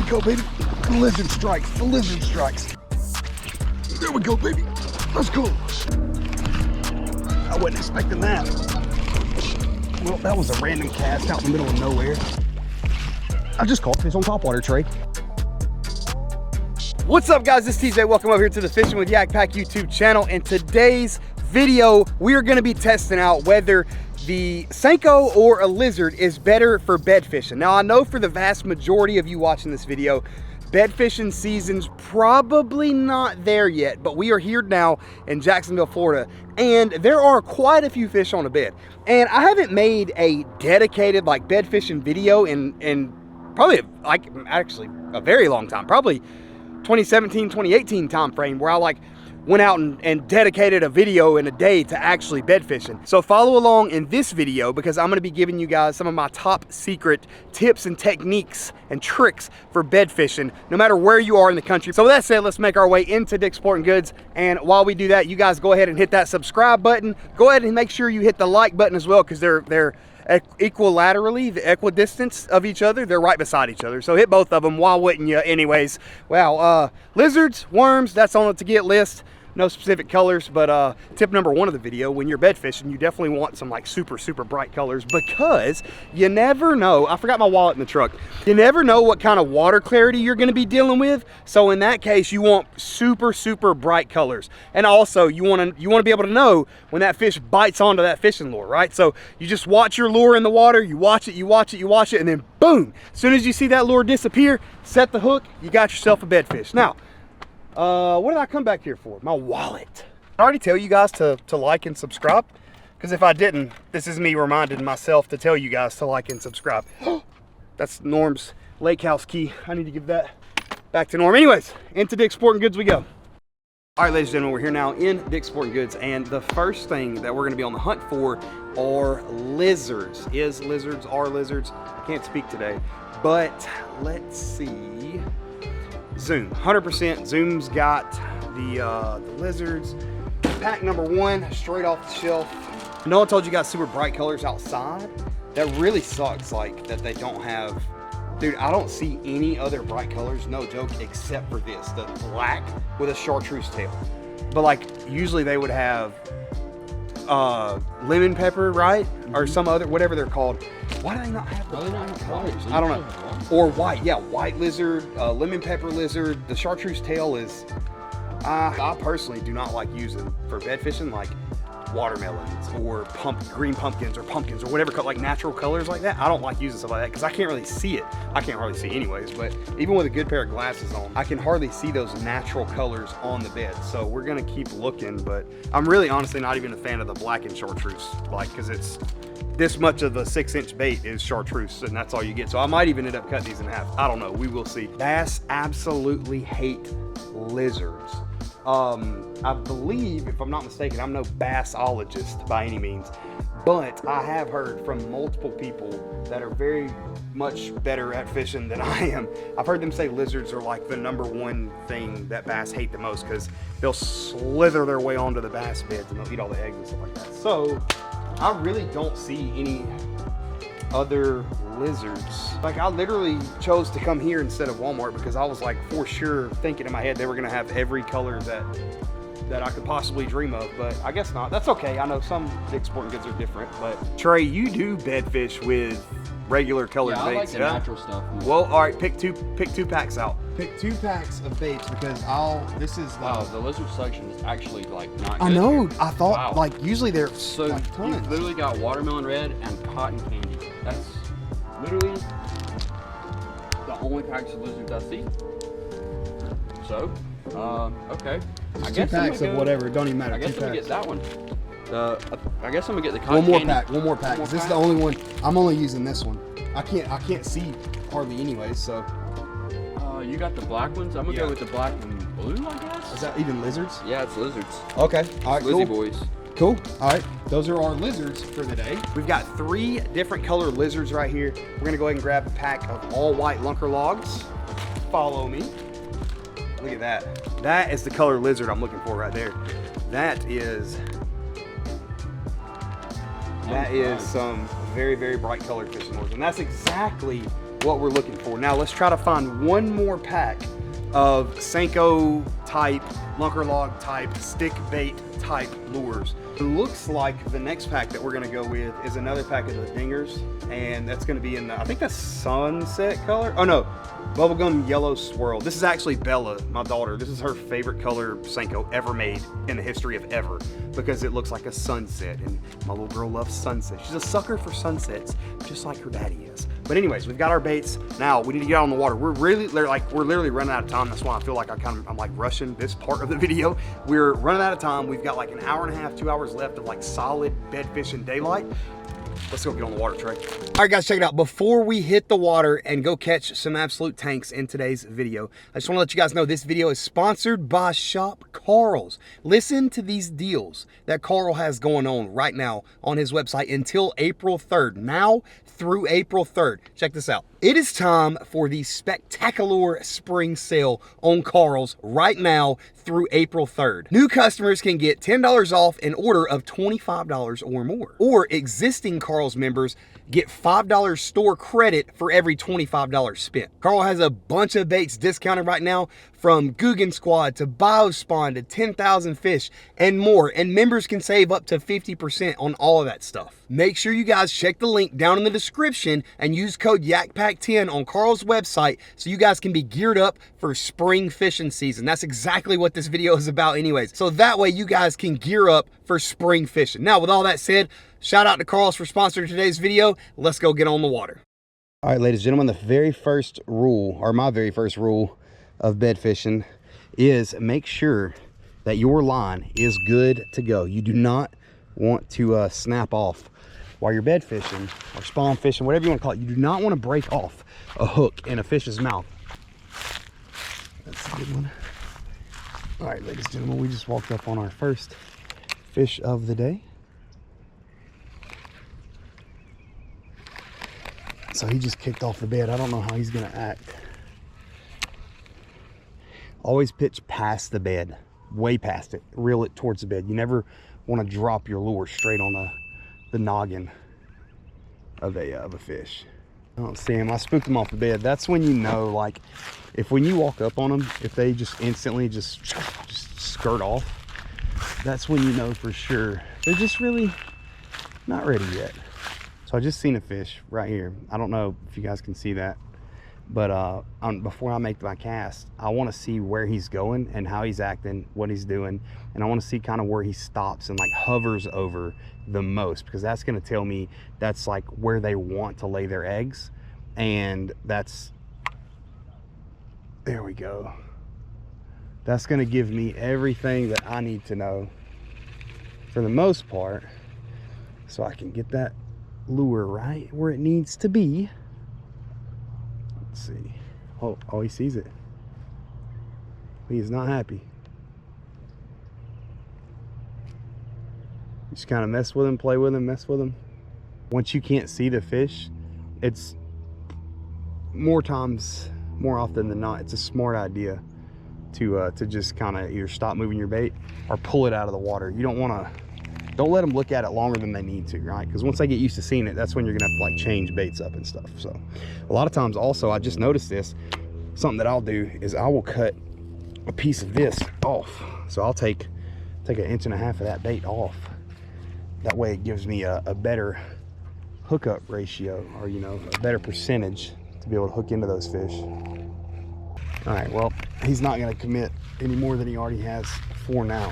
go, baby. The lizard strikes. The lizard strikes. There we go, baby. Let's go. I wasn't expecting that. Well, that was a random cast out in the middle of nowhere. I just caught fish on topwater, Trey. What's up, guys? This is TJ. Welcome over here to the Fishing with YakPak YouTube channel. In today's video, we are going to be testing out whether the Senko or a lizard is better for bed fishing. Now, I know for the vast majority of you watching this video, bed fishing season's probably not there yet, but we are here now in Jacksonville, Florida, and there are quite a few fish on a bed. And I haven't made a dedicated like bed fishing video in probably like actually a very long time, probably 2017, 2018 time frame, where I like went out and dedicated a video in a day to actually bed fishing. So follow along in this video because I'm going to be giving you guys some of my top secret tips and techniques and tricks for bed fishing, no matter where you are in the country. So with that said, let's make our way into Dick's Sporting Goods. And while we do that, you guys go ahead and hit that subscribe button. Go ahead and make sure you hit the like button as well, because they're equilaterally, the equidistance of each other, they're right beside each other. So hit both of them. Why wouldn't you? Anyways, wow, lizards, worms, that's on the to get list. No specific colors, but tip number one of the video, when you're bed fishing, you definitely want some like super bright colors, because you never know. I forgot my wallet in the truck. You never know what kind of water clarity you're going to be dealing with. So in that case, you want super bright colors. And also you want to be able to know when that fish bites onto that fishing lure, right? So you just watch your lure in the water, you watch it, and then boom, as soon as you see that lure disappear, set the hook, you got yourself a bed fish. Now, what did I come back here for? My wallet. I already tell you guys to like and subscribe, because if I didn't, this is me reminding myself to tell you guys to like and subscribe. That's Norm's lake house key. I need to give that back to Norm. Anyways, into Dick's Sporting Goods we go. All right, ladies and gentlemen, we're here now in Dick's Sporting Goods, and the first thing that we're going to be on the hunt for are lizards. Are lizards. I can't speak today, but let's see. Zoom, 100% Zoom's got the lizards. Pack number one, straight off the shelf. I know I told you guys super bright colors outside. That really sucks, like that they don't have, dude, I don't see any other bright colors, no joke, except for this, the black with a chartreuse tail. But like usually they would have lemon pepper, right? Or some other, whatever they're called. Why do they not have the colors? I don't know. Or white, yeah, white lizard, lemon pepper lizard. The chartreuse tail is, I personally do not like using for bed fishing, like watermelons or green pumpkins or whatever, like natural colors like that. I don't like using stuff like that because I can't really see it. I can't hardly see anyways, but even with a good pair of glasses on, I can hardly see those natural colors on the bed. So we're gonna keep looking, but I'm really honestly not even a fan of the black and chartreuse, like, because it's this much of a 6-inch bait is chartreuse, and that's all you get. So I might even end up cutting these in half. I don't know, we will see. Bass absolutely hate lizards. I believe, if I'm not mistaken, I'm no bassologist by any means, but I have heard from multiple people that are very much better at fishing than I am. I've heard them say lizards are like the #1 thing that bass hate the most, because they'll slither their way onto the bass beds and they'll eat all the eggs and stuff like that. So I really don't see any other lizards. Like, I literally chose to come here instead of Walmart because I was like for sure thinking in my head they were gonna have every color that I could possibly dream of, but I guess not. That's okay. I know some Dick's Sporting Goods are different, but Trey, you do bed fish with regular colored baits. I like the natural stuff. Well, all right, pick two packs out. Pick 2 packs of baits, because this is the lizard section is actually like not good. I know. Here. I thought like usually they're so like tons. You've literally got watermelon red and cotton candy. That's literally the only package of lizards I see. So, okay. I guess 2 packs of whatever. It don't even matter. I guess I'm gonna get that one. I guess I'm gonna get the One cotton more candy. pack. One more pack. This is the only one. I'm only using this one. I can't see hardly anyways. So. You got the black ones. I'm gonna go with the black and blue, I guess. Is that even lizards? Yeah, it's lizards. Okay. All right. Lizzy cool. boys. Cool. All right. Those are our lizards for the day. We've got 3 different color lizards right here. We're gonna go ahead and grab a pack of all white lunker logs. Follow me. Look at that. That is the color lizard I'm looking for right there. That is some very bright colored fishing lures, and that's exactly what we're looking for. Now let's try to find one more pack of Senko type, lunker log type, stick bait type lures. It looks like the next pack that we're gonna go with is another pack of the dingers, and that's gonna be in the, I think that's sunset color. Oh no, bubblegum yellow swirl. This is actually Bella, my daughter. This is her favorite color Senko ever made in the history of ever, because it looks like a sunset, and my little girl loves sunsets. She's a sucker for sunsets, just like her daddy is. But anyways, we've got our baits. Now we need to get out on the water. We're literally running out of time. That's why I feel like I'm like rushing this part of the video. We're running out of time. We've got like an hour and a half, 2 hours left of like solid bed fishing daylight. Let's go get on the water, Trey. All right, guys, check it out. Before we hit the water and go catch some absolute tanks in today's video, I just want to let you guys know this video is sponsored by Shop Karl's. Listen to these deals that Karl has going on right now on his website until April 3rd. Now through April 3rd. Check this out. It is time for the spectacular spring sale on Karl's right now through April 3rd. New customers can get $10 off an order of $25 or more. Or existing Karl's members get $5 store credit for every $25 spent. Karl has a bunch of baits discounted right now, from Guggen Squad to Biospawn to 10,000 Fish and more, and members can save up to 50% on all of that stuff. Make sure you guys check the link down in the description and use code YakPak10 on Karl's website so you guys can be geared up for spring fishing season. That's exactly what this video is about anyways. So that way you guys can gear up for spring fishing. Now, with all that said, shout out to Karl's for sponsoring today's video. Let's go get on the water. All right, ladies and gentlemen, the very first rule, or my very first rule of bed fishing, is make sure that your line is good to go. You do not want to snap off while you're bed fishing or spawn fishing, whatever you want to call it. You do not want to break off a hook in a fish's mouth. That's a good one. All right, ladies and gentlemen, we just walked up on our first fish of the day. So he just kicked off the bed. I don't know how he's gonna act. Always pitch past the bed, way past it, reel it towards the bed. You never want to drop your lure straight on the noggin of a fish. I don't see him. I spooked him off the bed. That's when you know, like, when you walk up on them, if they just instantly just skirt off, that's when you know for sure they're just really not ready yet. So I just seen a fish right here. I don't know if you guys can see that, but before I make my cast, I want to see where he's going and how he's acting, what he's doing, and I want to see kind of where he stops and like hovers over the most, because that's going to tell me that's like where they want to lay their eggs. And that's, there we go, that's going to give me everything that I need to know for the most part, so I can get that lure right where it needs to be. Let's see. Oh, he sees it. He is not happy. Just kind of mess with him, play with him, mess with him. Once you can't see the fish, it's more often than not, it's a smart idea to just kind of either stop moving your bait or pull it out of the water. You don't let them look at it longer than they need to, right? Because once they get used to seeing it, that's when you're gonna have to like change baits up and stuff. So a lot of times also, I just noticed this, something that I'll do is I will cut a piece of this off. So I'll take an inch and a half of that bait off. That way it gives me a better hookup ratio, or, you know, a better percentage to be able to hook into those fish. All right, well, he's not gonna commit any more than he already has for now.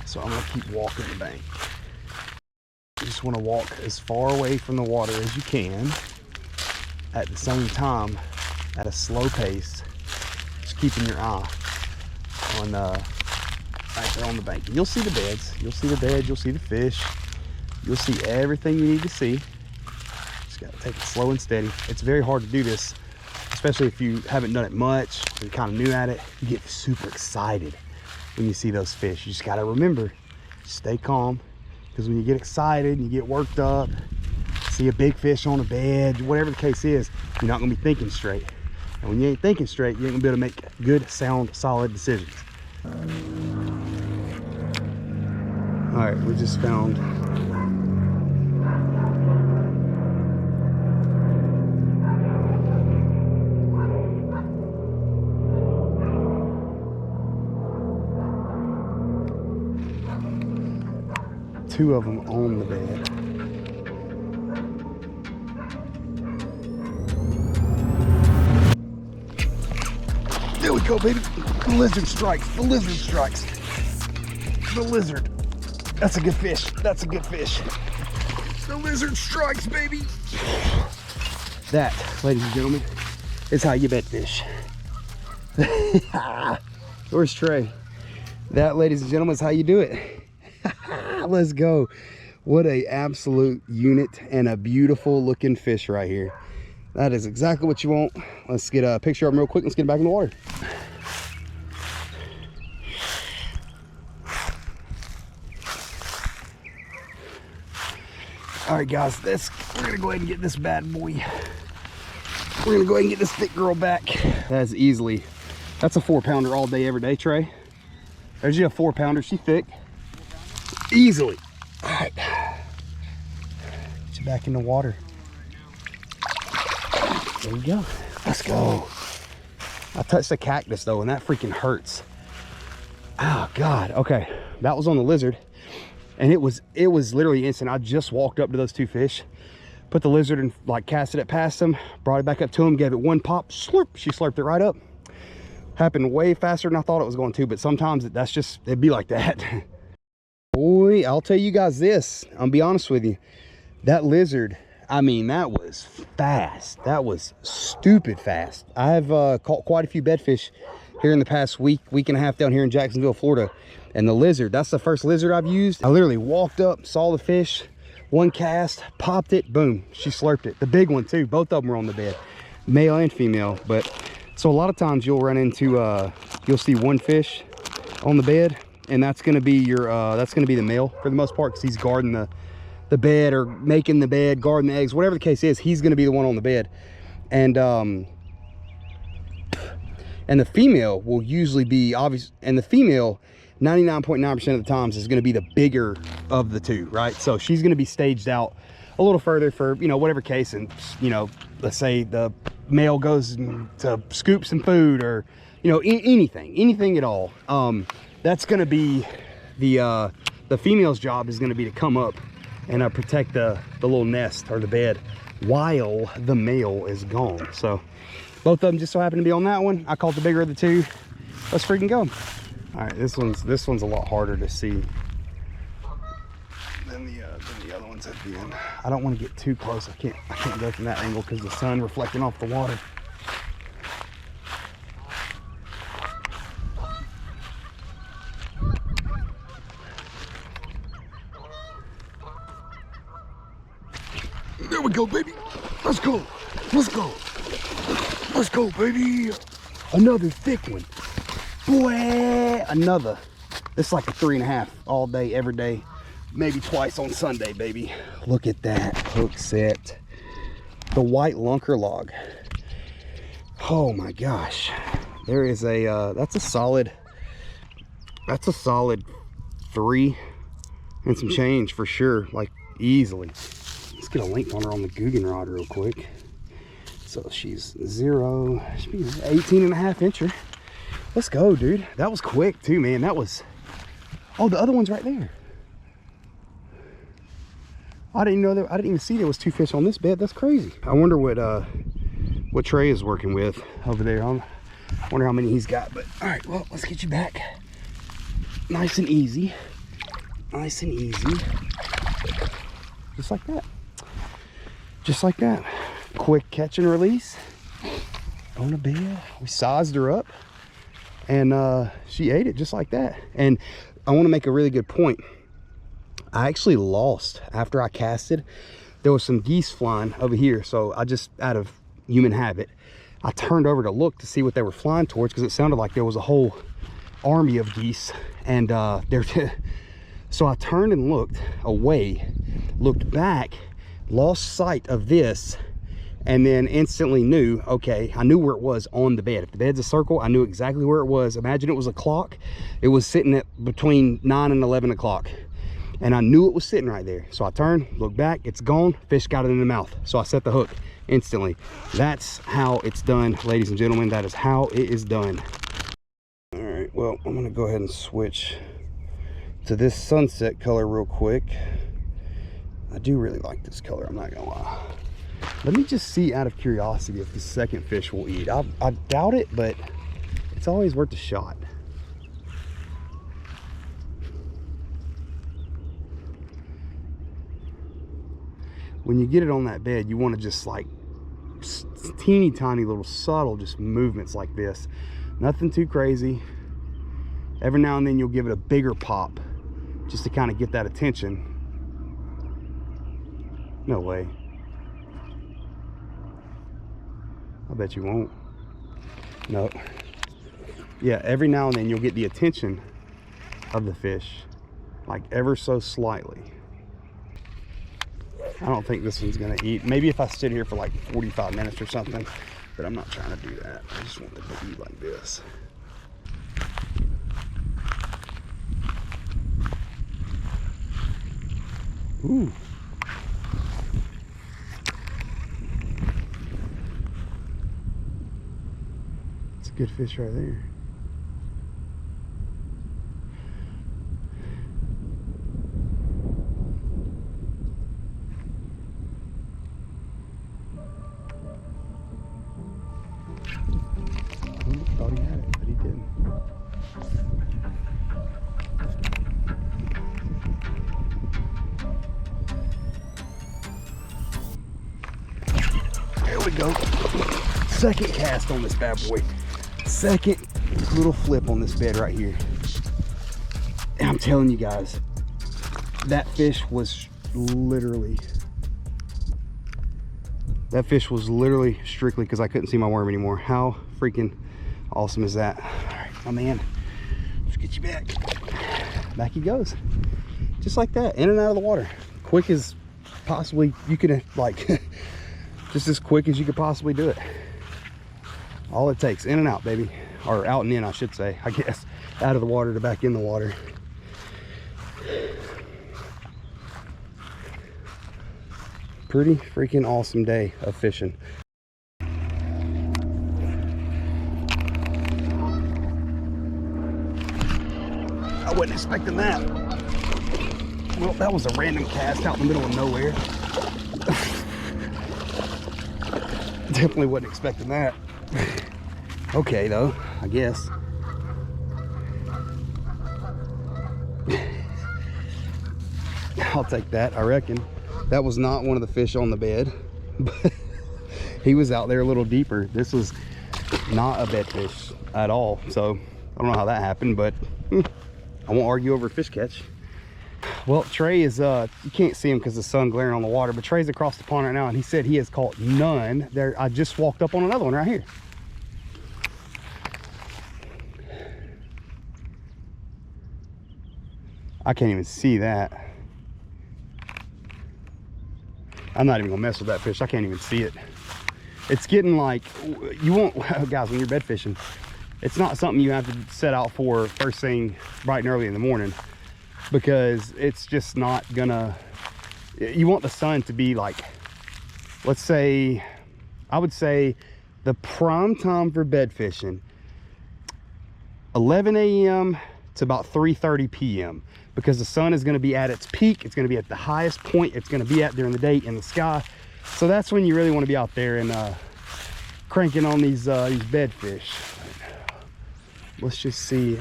So I'm gonna keep walking the bank. You just wanna walk as far away from the water as you can, at the same time, at a slow pace, just keeping your eye on right there on the bank. And you'll see the beds, you'll see the fish, you'll see everything you need to see. Just gotta take it slow and steady. It's very hard to do this, especially if you haven't done it much, you're kind of new at it. You get super excited when you see those fish. You just gotta remember, stay calm, because when you get excited and you get worked up, see a big fish on a bed, whatever the case is, you're not gonna be thinking straight. And when you ain't thinking straight, you ain't gonna be able to make good, sound, solid decisions. All right, we just found 2 of them on the bed. There we go, baby. The lizard strikes. The lizard strikes. The lizard. That's a good fish. That's a good fish. The lizard strikes, baby. That, ladies and gentlemen, is how you bed fish. Where's Trey? That, ladies and gentlemen, is how you do it. Let's go. What a absolute unit and a beautiful looking fish right here. That is exactly what you want. Let's get a picture of him real quick. Let's get him back in the water. All right, guys, we're gonna go ahead and get this bad boy. We're gonna go ahead and get this thick girl back. That's easily, that's a 4-pounder all day, every day, Trey. There's you a 4-pounder, she thick. Easily. All right, get you back in the water. There you go. Let's go. I touched the cactus though, and that freaking hurts. Oh God. Okay, that was on the lizard, and it was literally instant. I just walked up to those 2 fish, put the lizard and like casted it past them, brought it back up to him, gave it 1 pop, slurp. She slurped it right up. Happened way faster than I thought it was going to, but sometimes it'd be like that. Boy, I'll tell you guys this. I'll be honest with you. That lizard, I mean, that was fast. That was stupid fast. I've caught quite a few bedfish here in the past week and a half down here in Jacksonville, Florida. And the lizard, that's the first lizard I've used. I literally walked up, saw the fish, 1 cast, popped it, boom, she slurped it. The big one too, both of them were on the bed, male and female. But so a lot of times you'll run into, you'll see 1 fish on the bed, and that's gonna be your, that's gonna be the male for the most part, because he's guarding the bed or making the bed, guarding the eggs, whatever the case is, he's gonna be the one on the bed. And the female will usually be obvious, and the female 99.9% of the times is going to be the bigger of the 2, right? So she's going to be staged out a little further for, you know, whatever case. And, you know, let's say the male goes to scoop some food, or, you know, anything at all. That's going to be the female's job is going to be to come up and protect the little nest or the bed while the male is gone. So both of them just so happen to be on that one. I caught the bigger of the 2. Let's freaking go. All right, this one's a lot harder to see than the other ones at the end. I don't want to get too close. I can't go from that angle because the sun reflecting off the water. There we go, baby. Let's go. Let's go. Let's go, baby. Another thick one. Boy, another. It's like a 3.5 all day, every day, maybe twice on Sunday, baby. Look at that hook set. The white lunker log. Oh my gosh. There is a, that's a solid 3 and some change for sure, like easily. Let's get a length on her on the Guggen rod real quick. So she's 0, should be 18.5 incher. Let's go, dude. That was quick too, man. That was, oh, the other one's right there. I didn't know that. I didn't even see there was 2 fish on this bed. That's crazy. I wonder what Trey is working with over there. I wonder how many he's got. But all right, well, let's get you back. Nice and easy. Nice and easy. Just like that. Just like that. Quick catch and release on a bed. We sized her up, and she ate it just like that. And I want to make a really good point. I actually lost after I casted. There was some geese flying over here, so I just, out of human habit, I turned over to look to see what they were flying towards, because it sounded like there was a whole army of geese, and so I turned and looked away, looked back, lost sight of this, and then instantly knew, okay, I knew where it was on the bed. If the bed's a circle, I knew exactly where it was. Imagine it was a clock. It was sitting at between 9 and 11 o'clock. And I knew it was sitting right there. So I turned, looked back, it's gone, fish got it in the mouth. So I set the hook instantly. That's how it's done, ladies and gentlemen. That is how it is done. All right, well, I'm gonna go ahead and switch to this sunset color real quick. I do really like this color, I'm not gonna lie. Let me just see out of curiosity if the second fish will eat. I doubt it, but it's always worth a shot. When you get it on that bed, you want to just like teeny tiny little subtle just movements like this. Nothing too crazy. Every now and then you'll give it a bigger pop just to kind of get that attention. No way. I bet you won't. No. Yeah, every now and then you'll get the attention of the fish, like ever so slightly. I don't think this one's gonna eat. Maybe if I sit here for like 45 minutes or something, but I'm not trying to do that. I just want it to eat like this. Ooh. It's a good fish right there. Thought he had it, but he didn't. There we go. Second cast on this bad boy. Second little flip on this bed right here. And I'm telling you guys, that fish was literally strictly because I couldn't see my worm anymore. How freaking awesome is that? All right, my man, let's get you back. Back he goes. Just like that, in and out of the water. Quick as possibly you can, like, just as quick as you could possibly do it. All it takes, in and out, baby. Or out and in, I should say, I guess. Out of the water to back in the water. Pretty freaking awesome day of fishing. I wasn't expecting that. Well, that was a random cast out in the middle of nowhere. Definitely wasn't expecting that. Okay, though, I guess. I'll take that, I reckon. That was not one of the fish on the bed, but he was out there a little deeper. This was not a bed fish at all. So I don't know how that happened, but I won't argue over a fish catch. Well, Trey is, you can't see him because the sun glaring on the water, but Trey's across the pond right now, and he said he has caught none. There, I just walked up on another one right here. I can't even see that. I'm not even gonna mess with that fish. I can't even see it. It's getting like, you won't, guys, when you're bed fishing, it's not something you have to set out for first thing bright and early in the morning, because it's just not gonna, you want the sun to be like, let's say, I would say the prime time for bed fishing, 11 a.m. to about 3:30 p.m. because the sun is going to be at its peak. It's going to be at the highest point it's going to be at during the day in the sky. So that's when you really want to be out there and cranking on these bed fish. Let's just see.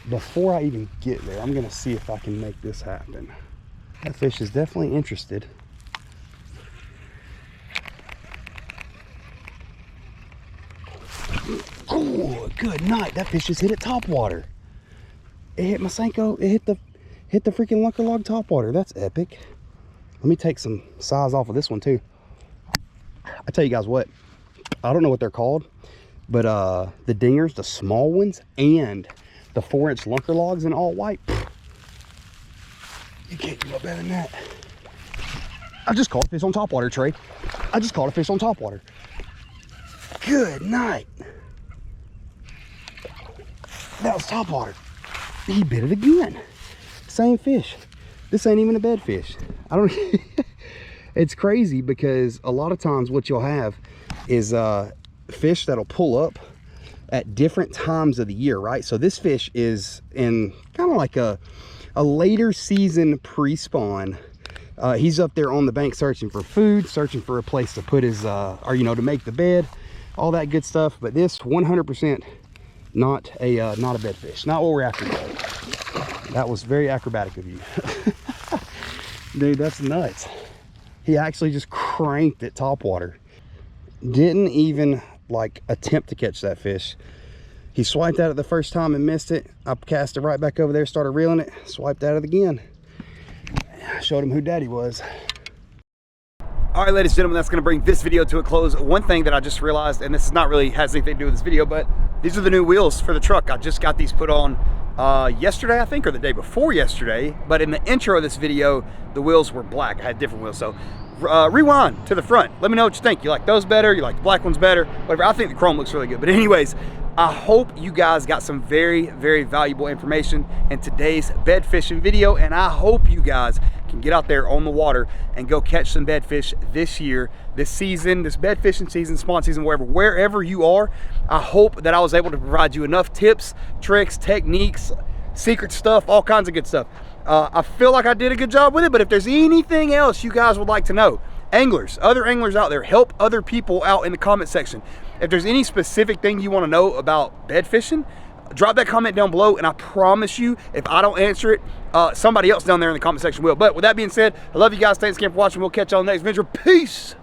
Before I even get there, I'm going to see if I can make this happen. That fish is definitely interested. Oh, good night. That fish just hit it top water. It hit my Senko. It hit the freaking lunker log top water. That's epic. Let me take some size off of this one too. I tell you guys what, I don't know what they're called, but the dingers, the small ones, and the 4-inch lunker logs in all white, you can't do no better than that. I just caught a fish on top water, Trey. I just caught a fish on top water. Good night. That was top water. He bit it again. Same fish. This ain't even a bed fish. I don't it's crazy because a lot of times what you'll have is fish that'll pull up at different times of the year, right? So this fish is in kind of like a a later season pre-spawn. He's up there on the bank searching for food, searching for a place to put his, or, you know, to make the bed, all that good stuff. But this 100% not a bedfish. Not what we're after today. That was very acrobatic of you. Dude, that's nuts. He actually just cranked it topwater. Didn't even like attempt to catch that fish. He swiped at it the first time and missed it. I cast it right back over there, started reeling it, swiped at it again. Showed him who daddy was. All right, ladies and gentlemen, that's gonna bring this video to a close. One thing that I just realized, and this is not really has anything to do with this video, but these are the new wheels for the truck. I just got these put on yesterday, I think, or the day before yesterday. But in the intro of this video, the wheels were black. I had different wheels. So rewind to the front. Let me know what you think. You like those better? You like the black ones better? Whatever. I think the chrome looks really good. But anyways, I hope you guys got some very, very valuable information in today's bed fishing video. And I hope you guys can get out there on the water and go catch some bed fish this year, this season, this bed fishing season, spawn season, wherever you are. I hope that I was able to provide you enough tips, tricks, techniques, secret stuff, all kinds of good stuff. I feel like I did a good job with it, but if there's anything else you guys would like to know, anglers, other anglers out there, help other people out in the comment section. If there's any specific thing you want to know about bed fishing, drop that comment down below, and I promise you, if I don't answer it, somebody else down there in the comment section will. But with that being said, I love you guys. Thanks again for watching. We'll catch y'all on the next video. Peace.